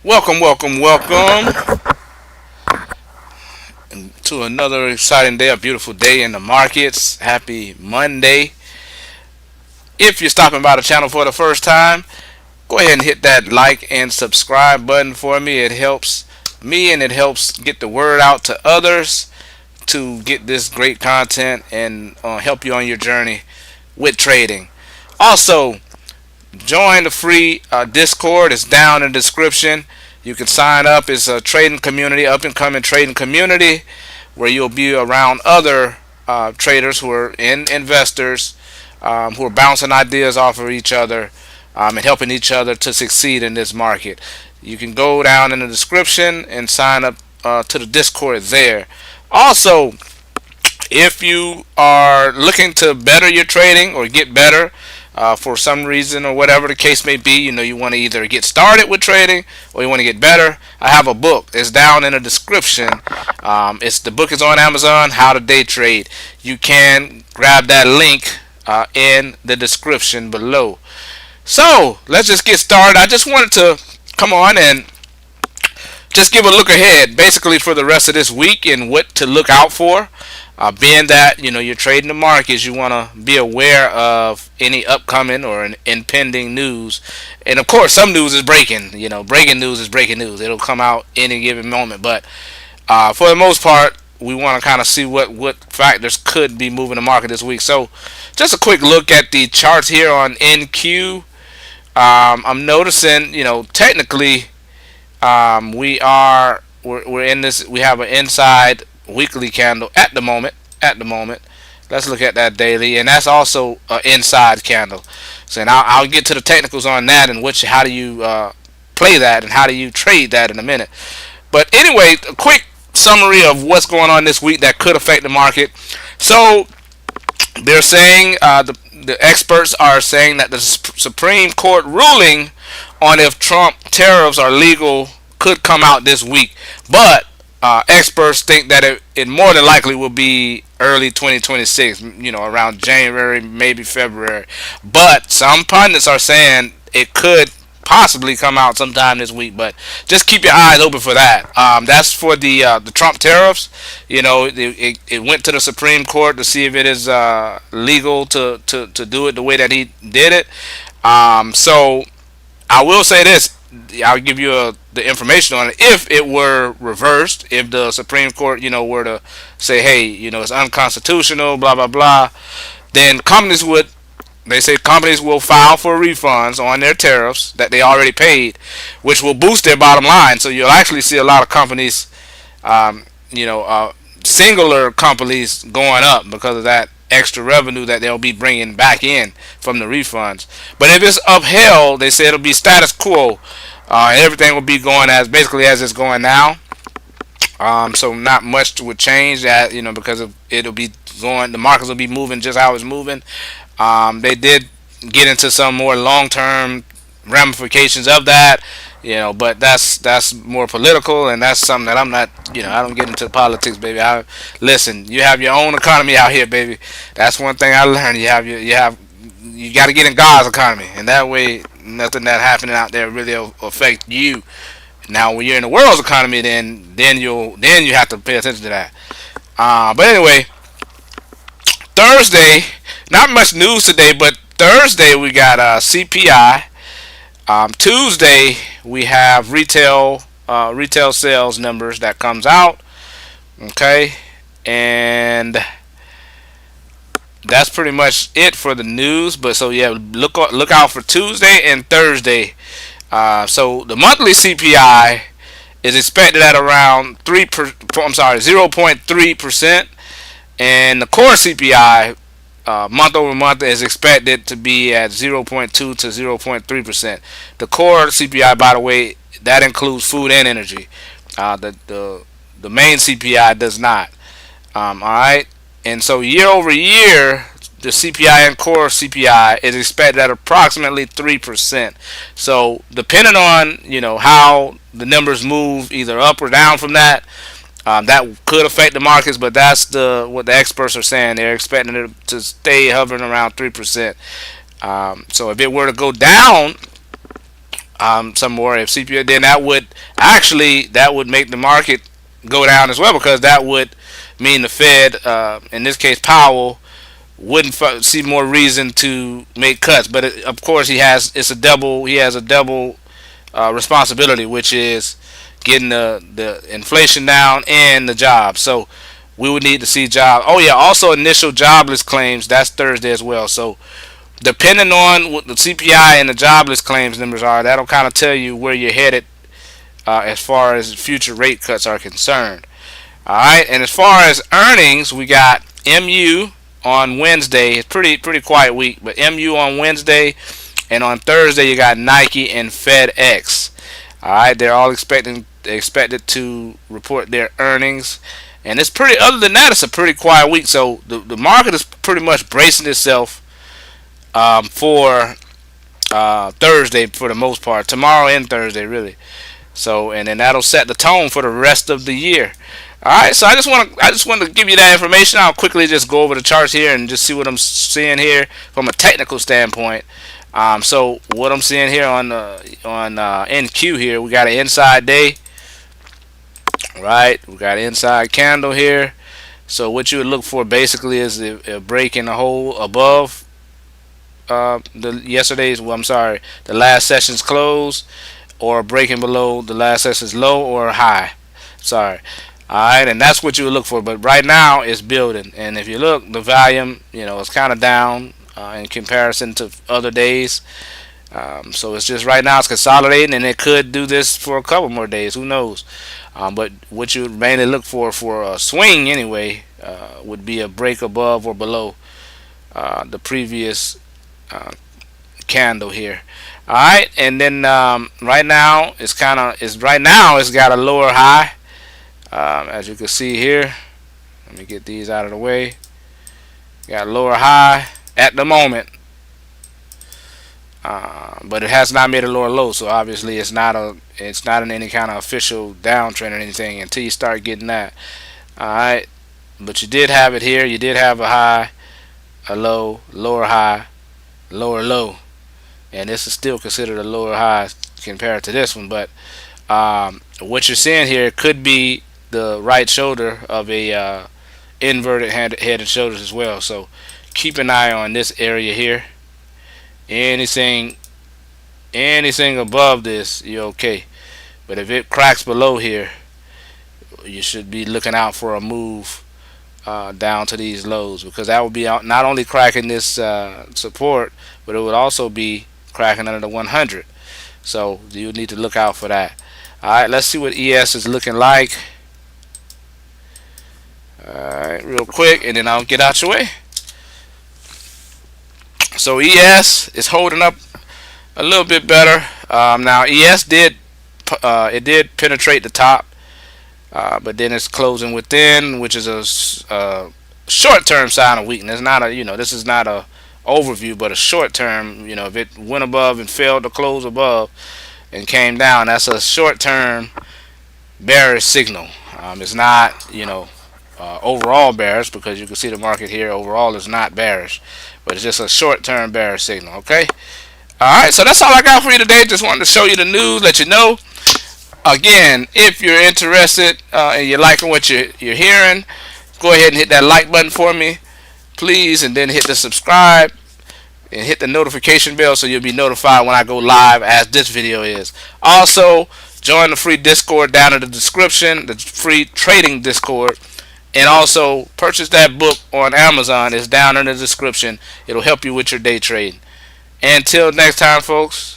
Welcome, welcome, welcome to another exciting day, a beautiful day in the markets. Happy Monday. If you're stopping by the channel for the first time, go ahead and hit that like and subscribe button for me. It helps me and it helps get the word out to others to get this great content and help you on your journey with trading. Also, join the free Discord. It's down in the description. You can sign up. It's a trading community, up and coming trading community, where you'll be around other traders who are investors, who are bouncing ideas off of each other, and helping each other to succeed in this market. You can go down in the description and sign up to the Discord there. Also, if you are looking to better your trading or get better for some reason or whatever the case may be, you want to either get started with trading or you want to get better, I have a book. It's down in the description. The book is on Amazon, How to Day Trade. You can grab that link in the description below. So let's just get started. I just wanted to come on and just give a look ahead, basically for the rest of this week and what to look out for. Being that you're trading the markets, you want to be aware of any upcoming or an impending news, and of course, some news is breaking. Breaking news is breaking news. It'll come out any given moment, but for the most part, we want to kind of see what factors could be moving the market this week. So, just a quick look at the charts here on NQ. I'm noticing, technically, we're in this. We have an inside weekly candle at the moment. Let's look at that daily, and that's also an inside candle. So, and I'll get to the technicals on that and how do you play that and how do you trade that in a minute. But anyway, a quick summary of what's going on this week that could affect the market. So they're saying the experts are saying that the Supreme Court ruling on if Trump tariffs are legal could come out this week, but experts think that it more than likely will be early 2026, around January, maybe February. But some pundits are saying it could possibly come out sometime this week, but just keep your eyes open for that. That's for the Trump tariffs. It went to the Supreme Court to see if it is legal to do it the way that he did it. So I will say this. I'll give you the information on it. If it were reversed, if the Supreme Court, were to say, hey, it's unconstitutional, blah blah blah, then they say companies will file for refunds on their tariffs that they already paid, which will boost their bottom line. So you'll actually see a lot of companies, singular companies going up because of that extra revenue that they'll be bringing back in from the refunds. But if it's upheld, they say it'll be status quo. Everything will be going as it's going now. So not much would change that, because it'll be going. The markets will be moving just how it's moving. They did get into some more long-term ramifications of that, but that's more political, and that's something that I'm not. I don't get into politics, baby. Listen. You have your own economy out here, baby. That's one thing I learned. You got to get in God's economy, and that way nothing that happening out there really will affect you. Now, when you're in the world's economy, then you have to pay attention to that. But anyway, Thursday, not much news today, but Thursday we got CPI. Tuesday we have retail sales numbers that comes out. Okay, and that's pretty much it for the news. But so yeah, look out for Tuesday and Thursday. So the monthly CPI is expected at around 0.3%, and the core CPI month over month is expected to be at 0.2 to 0.3%. The core CPI, by the way, that includes food and energy. The main CPI does not. All right, and so year over year, the CPI and core CPI is expected at approximately 3%. So depending on how the numbers move, either up or down from that, that could affect the markets. But that's what the experts are saying. They're expecting it to stay hovering around 3%. So if it were to go down, some more. If CPI, then that would make the market go down as well, because that would mean the Fed, in this case Powell, wouldn't see more reason to make cuts. But of course, he has a double responsibility, which is getting the inflation down and the jobs. So we would need to see job. Oh yeah, also initial jobless claims. That's Thursday as well. So depending on what the CPI and the jobless claims numbers are, that'll kind of tell you where you're headed as far as future rate cuts are concerned. All right, and as far as earnings, we got MU on Wednesday. It's pretty quiet week, but MU on Wednesday, and on Thursday you got Nike and FedEx. All right, they're all expected to report their earnings, and it's pretty. Other than that, it's a pretty quiet week. So the market is pretty much bracing itself for Thursday for the most part. Tomorrow and Thursday, really. So, and then that'll set the tone for the rest of the year. All right, so I just want to give you that information. I'll quickly just go over the charts here and just see what I'm seeing here from a technical standpoint. So what I'm seeing here on NQ here, we got an inside day, right? We got an inside candle here. So what you would look for basically is a break in the hole above the last session's close, or breaking below the last session's low or high. Sorry. Alright, and that's what you would look for. But right now it's building, and if you look, the volume, it's kind of down in comparison to other days. So it's just right now it's consolidating, and it could do this for a couple more days. Who knows? But what you would mainly look for a swing anyway would be a break above or below the previous candle here. All right, and then right now it's got a lower high, as you can see here. Let me get these out of the way. Got a lower high at the moment, but it has not made a lower low. So obviously it's not in any kind of official downtrend or anything until you start getting that. All right, but you did have it here. You did have a high, a low, lower high, lower low. And this is still considered a lower high compared to this one, but what you're seeing here could be the right shoulder of a inverted head and shoulders as well. So keep an eye on this area here. Anything above this, you're okay. But if it cracks below here, you should be looking out for a move down to these lows, because that would be not only cracking this support, but it would also be cracking under the 100. So you need to look out for that. Alright, let's see what ES is looking like. Alright, real quick, and then I'll get out your way. So ES is holding up a little bit better. Now ES did penetrate the top, but then it's closing within, which is a short-term sign of weakness. Not a this is not a overview, but a short term. If it went above and failed to close above and came down, that's a short term bearish signal. It's not overall bearish, because you can see the market here overall is not bearish, but it's just a short term bearish signal. Okay, alright, so that's all I got for you today. Just wanted to show you the news, let you know. Again, if you're interested and you're liking what you're hearing, go ahead and hit that like button for me, please, and then hit the subscribe and hit the notification bell so you'll be notified when I go live, as this video is. Also, join the free Discord down in the description, the free trading Discord, and also purchase that book on Amazon. It's down in the description. It'll help you with your day trading. Until next time, folks,